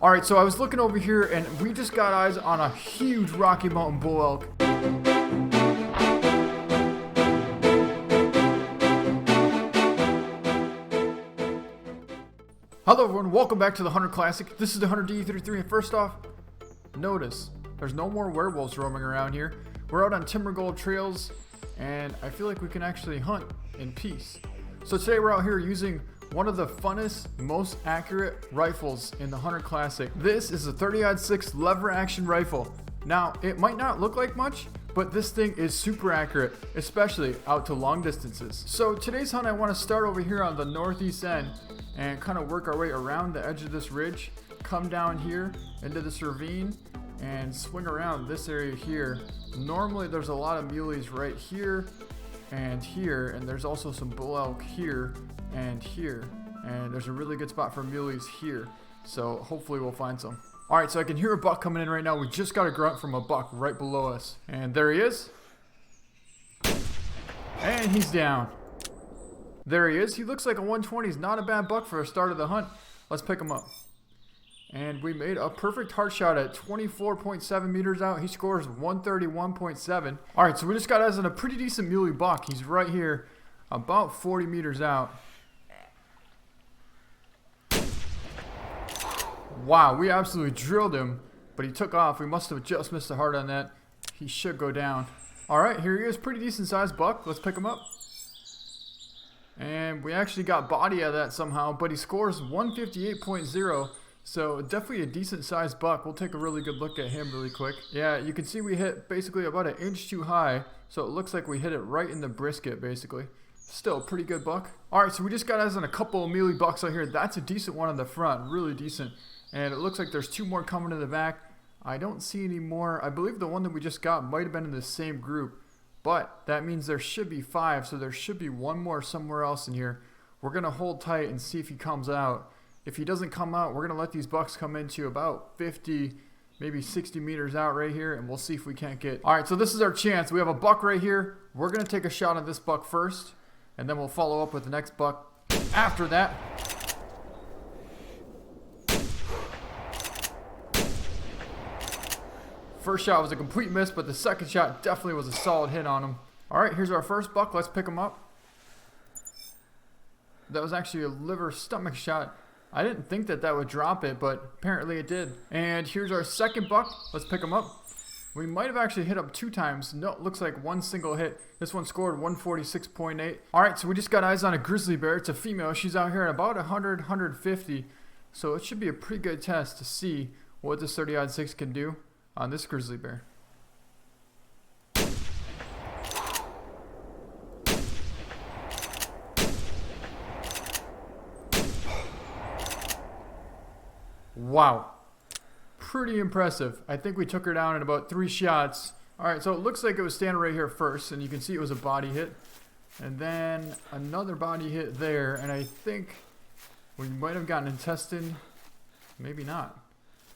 Alright, so I was looking over here and we just got eyes on a huge Rocky Mountain bull elk. Hello everyone, welcome back to the Hunter Classic. This is the Hunter DE33, and first off, notice there's no more werewolves roaming around here. We're out on Timber Gold trails, and I feel like we can actually hunt in peace. So today we're out here using one of the funnest, most accurate rifles in the Hunter Classic. This is a 30-06 lever action rifle. Now, it might not look like much, but this thing is super accurate, especially out to long distances. So today's hunt, I want to start over here on the northeast end and kind of work our way around the edge of this ridge, come down here into this ravine, and swing around this area here. Normally there's a lot of muleys right here, and there's also some bull elk here, and there's a really good spot for muleys here, so hopefully we'll find some. Alright, so I can hear a buck coming in right now. We just got a grunt from a buck right below us, and there he is, and he's down. There he is. He looks like a 120. He's not a bad buck for a start of the hunt. Let's pick him up. And we made a perfect heart shot at 24.7 meters out. He scores 131.7. Alright, so we just got us in a pretty decent muley buck. He's right here, about 40 meters out. Wow, we absolutely drilled him, but he took off. We must have just missed the heart on that. He should go down. Alright, here he is. Pretty decent sized buck. Let's pick him up. And we actually got body out of that somehow, but he scores 158.0. So definitely a decent sized buck. We'll take a really good look at him really quick. Yeah, you can see we hit basically about an inch too high. So it looks like we hit it right in the brisket basically. Still a pretty good buck. Alright, so we just got us on a couple of mealy bucks out here. That's a decent one on the front, really decent. And it looks like there's two more coming to the back. I don't see any more. I believe the one that we just got might have been in the same group. But that means there should be 5, so there should be one more somewhere else in here. We're going to hold tight and see if he comes out. If he doesn't come out, we're going to let these bucks come into about 50, maybe 60 meters out right here, and we'll see if we can't get... Alright, so this is our chance. We have a buck right here. We're going to take a shot at this buck first, and then we'll follow up with the next buck after that. First shot was a complete miss, but the second shot definitely was a solid hit on him. Alright, here's our first buck. Let's pick him up. That was actually a liver stomach shot. I didn't think that would drop it, but apparently it did. And here's our second buck. Let's pick him up. We might have actually hit up 2 times. No, it looks like one single hit. This one scored 146.8. Alright, so we just got eyes on a grizzly bear. It's a female. She's out here at about 100, 150. So it should be a pretty good test to see what this 30-06 can do on this grizzly bear. Wow. Pretty impressive. I think we took her down in about 3 shots. Alright, so it looks like it was standing right here first, and you can see it was a body hit. And then another body hit there, and I think we might have gotten intestine. Maybe not.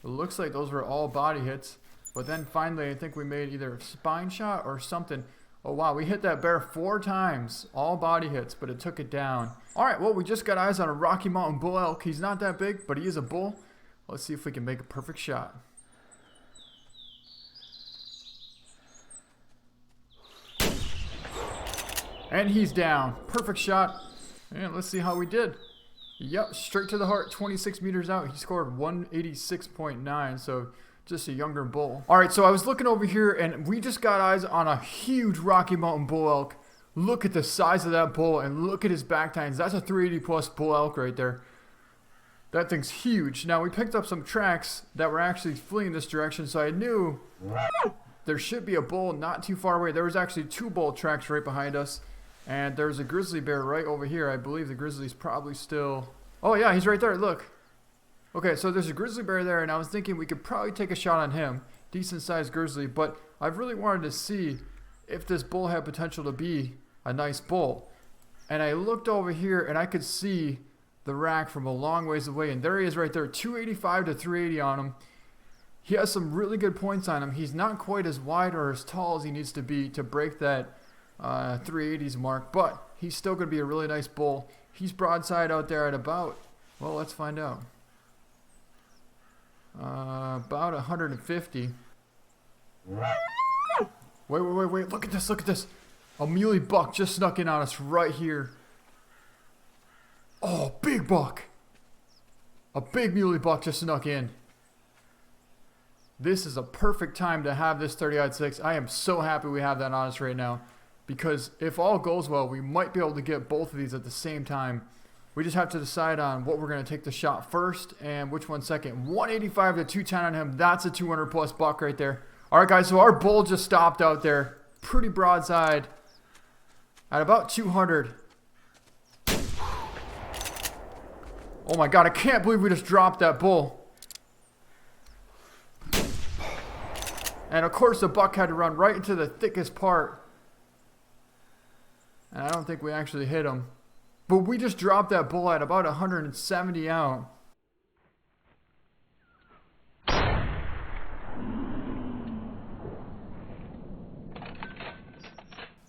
It looks like those were all body hits. But then finally, I think we made either a spine shot or something. Oh wow, we hit that bear 4 times. All body hits, but it took it down. Alright, well, we just got eyes on a Rocky Mountain bull elk. He's not that big, but he is a bull. Let's see if we can make a perfect shot. And he's down. Perfect shot. And let's see how we did. Yep, straight to the heart, 26 meters out. He scored 186.9, so just a younger bull. Alright, so I was looking over here and we just got eyes on a huge Rocky Mountain bull elk. Look at the size of that bull and look at his back tines. That's a 380 plus bull elk right there. That thing's huge. Now we picked up some tracks that were actually fleeing this direction, so I knew there should be a bull not too far away. There was actually 2 bull tracks right behind us, and there's a grizzly bear right over here. I believe the grizzly's probably still... Oh yeah, he's right there, look. Okay, so there's a grizzly bear there, and I was thinking we could probably take a shot on him. Decent sized grizzly, but I really wanted to see if this bull had potential to be a nice bull. And I looked over here and I could see the rack from a long ways away, and there he is right there, 285 to 380 on him. He has some really good points on him. He's not quite as wide or as tall as he needs to be to break that 380s mark, but he's still going to be a really nice bull. He's broadside out there at about, well, let's find out. about 150. Wait. Look at this. A muley buck just snuck in on us right here. Oh, big buck. A big muley buck just snuck in. This is a perfect time to have this 30-06. I am so happy we have that on us right now. Because if all goes well, we might be able to get both of these at the same time. We just have to decide on what we're going to take the shot first and which one second. 185 to 210 on him. That's a 200 plus buck right there. All right, guys, so our bull just stopped out there. Pretty broadside at about 200. Oh my God, I can't believe we just dropped that bull. And of course the buck had to run right into the thickest part. And I don't think we actually hit him. But we just dropped that bull at about 170 out.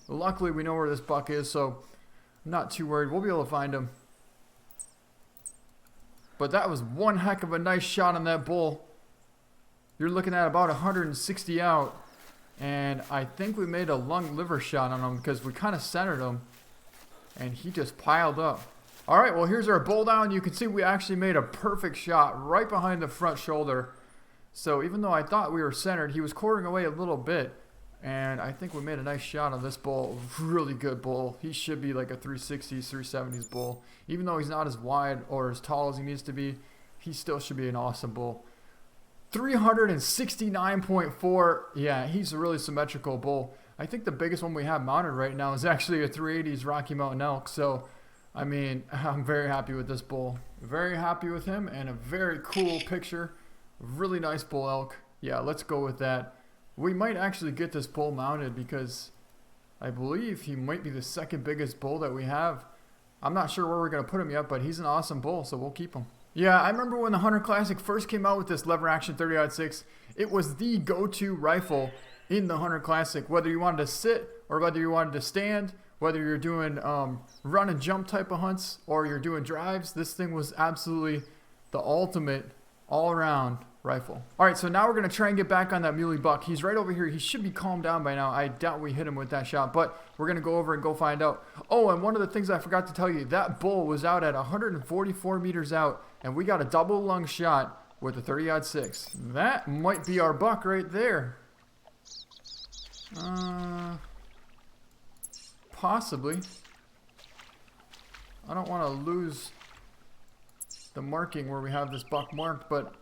Luckily we know where this buck is, so I'm not too worried. We'll be able to find him. But that was one heck of a nice shot on that bull. You're looking at about 160 out. And I think we made a lung liver shot on him because we kind of centered him. And he just piled up. Alright, well here's our bull down. You can see we actually made a perfect shot right behind the front shoulder. So even though I thought we were centered, he was quartering away a little bit. And I think we made a nice shot on this bull. Really good bull. He should be like a 360s, 370s bull. Even though he's not as wide or as tall as he needs to be, he still should be an awesome bull. 369.4. Yeah, he's a really symmetrical bull. I think the biggest one we have mounted right now is actually a 380s Rocky Mountain elk. So, I mean, I'm very happy with this bull. Very happy with him and a very cool picture. Really nice bull elk. Yeah, let's go with that. We might actually get this bull mounted because I believe he might be the second biggest bull that we have. I'm not sure where we're going to put him yet, but he's an awesome bull, so we'll keep him. Yeah, I remember when the Hunter Classic first came out with this lever action 30-06. It was the go-to rifle in the Hunter Classic. Whether you wanted to sit or whether you wanted to stand, whether you're doing run and jump type of hunts or you're doing drives, this thing was absolutely the ultimate all-around rifle. Alright, so now we're going to try and get back on that muley buck. He's right over here. He should be calmed down by now. I doubt we hit him with that shot, but we're going to go over and go find out. Oh, and one of the things I forgot to tell you, that bull was out at 144 meters out, and we got a double lung shot with a 30-06. That might be our buck right there. Possibly. I don't want to lose the marking where we have this buck marked, but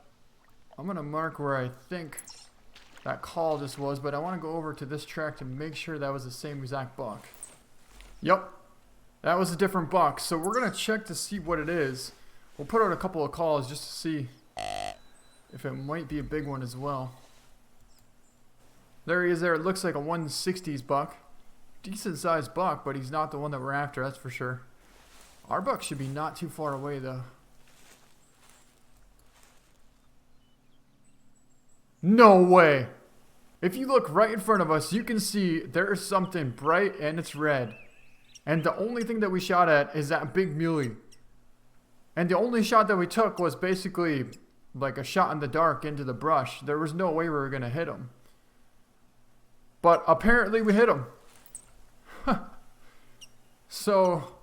I'm going to mark where I think that call just was, but I want to go over to this track to make sure that was the same exact buck. Yep, that was a different buck. So we're going to check to see what it is. We'll put out a couple of calls just to see if it might be a big one as well. There he is there. It looks like a 160s buck. Decent sized buck, but he's not the one that we're after, that's for sure. Our buck should be not too far away though. No way! If you look right in front of us, you can see there is something bright and it's red. And the only thing that we shot at is that big muley. And the only shot that we took was basically like a shot in the dark into the brush. There was no way we were going to hit him. But apparently we hit him. So,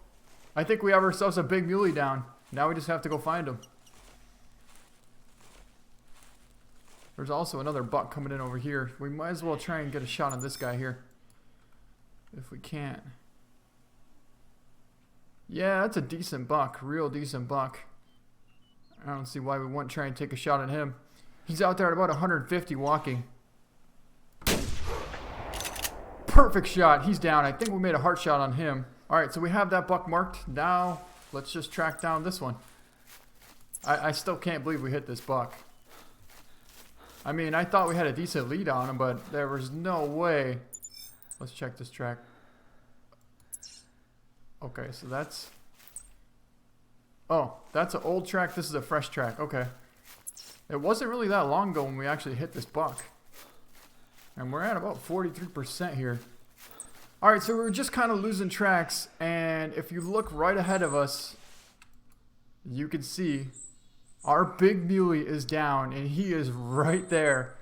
I think we have ourselves a big muley down. Now we just have to go find him. There's also another buck coming in over here. We might as well try and get a shot on this guy here. If we can't. Yeah, that's a decent buck. Real decent buck. I don't see why we wouldn't try and take a shot at him. He's out there at about 150 walking. Perfect shot. He's down. I think we made a heart shot on him. Alright, so we have that buck marked. Now, let's just track down this one. I still can't believe we hit this buck. I mean, I thought we had a decent lead on him, but there was no way. Let's check this track. Okay, so that's... Oh, that's an old track. This is a fresh track. Okay. It wasn't really that long ago when we actually hit this buck. And we're at about 43% here. Alright, so we're just kind of losing tracks. And if you look right ahead of us, you can see Our big muley is down, and he is right there.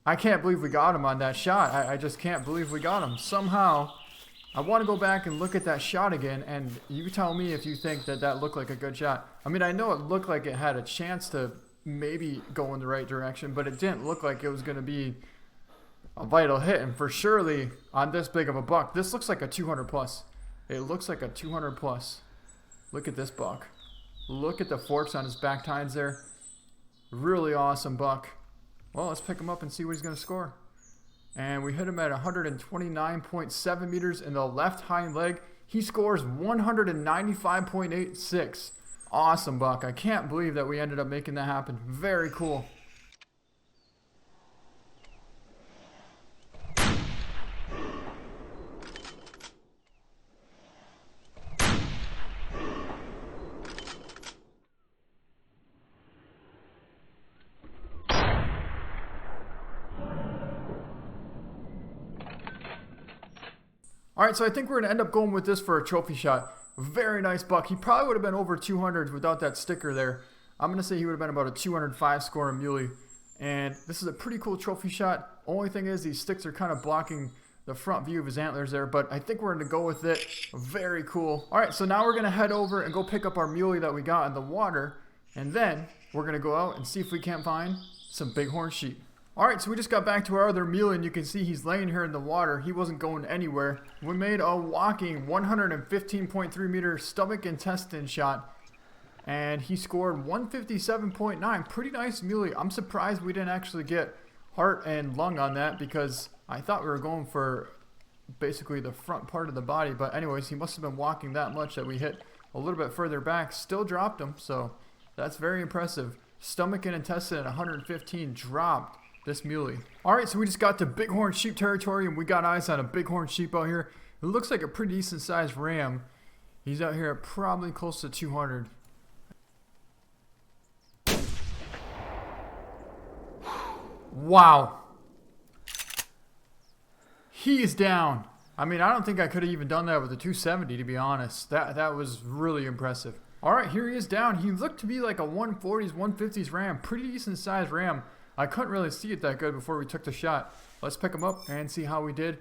I can't believe we got him on that shot. I just can't believe we got him. Somehow, I want to go back and look at that shot again, and you tell me if you think that that looked like a good shot. I mean, I know it looked like it had a chance to maybe go in the right direction, but it didn't look like it was going to be a vital hit. And for surely, on this big of a buck, this looks like a 200 plus. It looks like a 200 plus. Look at this buck. Look at the forks on his back tines there. Really awesome buck. Well, let's pick him up and see what he's going to score. And we hit him at 129.7 meters in the left hind leg. He scores 195.86. Awesome buck. I can't believe that we ended up making that happen. Very cool. Alright, so I think we're going to end up going with this for a trophy shot. Very nice buck. He probably would have been over 200 without that sticker there. I'm going to say he would have been about a 205 score in Muley. And this is a pretty cool trophy shot. Only thing is these sticks are kind of blocking the front view of his antlers there. But I think we're going to go with it. Very cool. Alright, so now we're going to head over and go pick up our Muley that we got in the water. And then we're going to go out and see if we can't find some bighorn sheep. Alright, so we just got back to our other muley, and you can see he's laying here in the water. He wasn't going anywhere. We made a whopping 115.3 meter stomach intestine shot, and he scored 157.9. Pretty nice muley. I'm surprised we didn't actually get heart and lung on that, because I thought we were going for basically the front part of the body. But anyways, he must have been walking that much that we hit a little bit further back. Still dropped him, so that's very impressive. Stomach and intestine at 115 dropped this muley. Alright, so we just got to bighorn sheep territory, and we got eyes on a bighorn sheep out here. It looks like a pretty decent sized ram. He's out here at probably close to 200. Wow. He is down. I mean, I don't think I could have even done that with a 270, to be honest. That was really impressive. Alright, here he is down. He looked to be like a 140s, 150s ram. Pretty decent sized ram. I couldn't really see it that good before we took the shot. Let's pick him up and see how we did.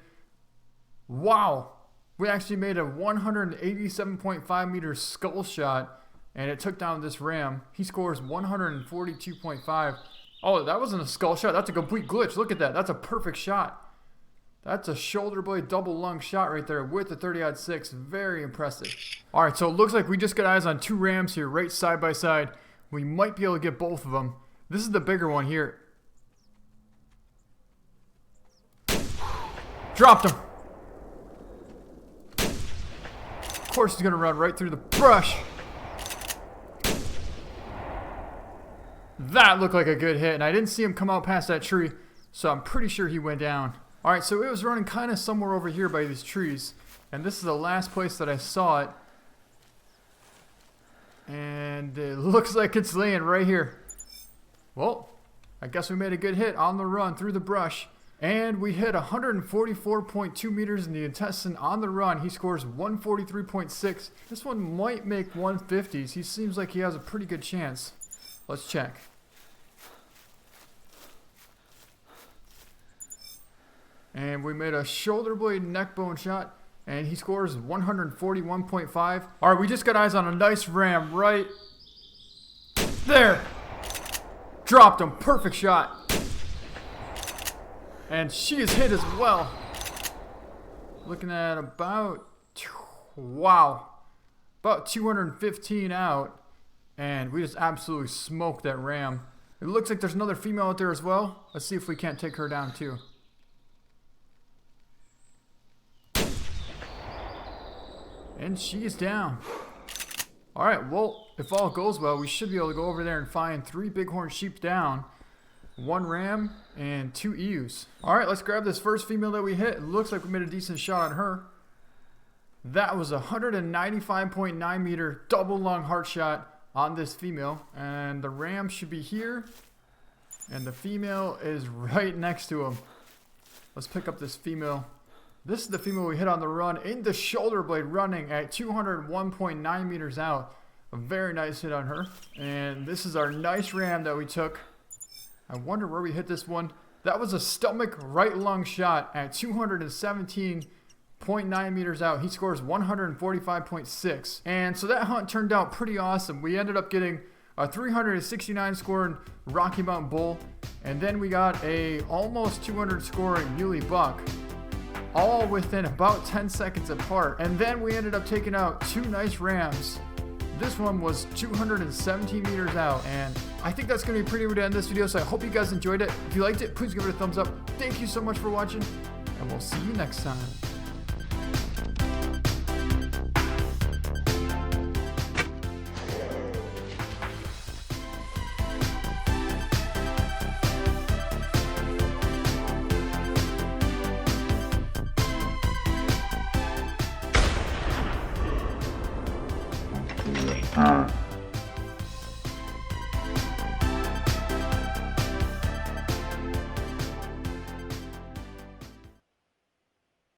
Wow! We actually made a 187.5 meter skull shot, and it took down this ram. He scores 142.5. Oh, that wasn't a skull shot. That's a complete glitch. Look at that. That's a perfect shot. That's a shoulder blade double lung shot right there with the 30-06. Very impressive. Alright, so it looks like we just got eyes on two rams here right side by side. We might be able to get both of them. This is the bigger one here. Dropped him. Of course he's going to run right through the brush. That looked like a good hit, and I didn't see him come out past that tree, so I'm pretty sure he went down. Alright, so it was running kind of somewhere over here by these trees, and this is the last place that I saw it. And it looks like it's laying right here. Well, I guess we made a good hit on the run through the brush. And we hit 144.2 meters in the intestine on the run. He scores 143.6. This one might make 150s. He seems like he has a pretty good chance. Let's check. And we made a shoulder blade neck bone shot, and he scores 141.5. All right, we just got eyes on a nice ram right there. Dropped him. Perfect shot. And she is hit as well. Looking at about, wow, about 215 out. And we just absolutely smoked that ram. It looks like there's another female out there as well. Let's see if we can't take her down too. And she is down. Alright, well, if all goes well, we should be able to go over there and find 3 bighorn sheep down. 1 ram and 2 ewes. Alright, let's grab this first female that we hit. It looks like we made a decent shot on her. That was a 195.9 meter double lung heart shot on this female. And the ram should be here. And the female is right next to him. Let's pick up this female. This is the female we hit on the run in the shoulder blade, running at 201.9 meters out. A very nice hit on her. And this is our nice ram that we took. I wonder where we hit this one. That was a stomach right lung shot at 217.9 meters out. He scores 145.6. And so that hunt turned out pretty awesome. We ended up getting a 369 scoring Rocky Mountain bull, and then we got a almost 200 scoring muley buck, all within about 10 seconds apart. And then we ended up taking out 2 nice rams. This one was 217 meters out, and I think that's going to be pretty good to end this video, so I hope you guys enjoyed it. If you liked it, please give it a thumbs up. Thank you so much for watching, and we'll see you next time.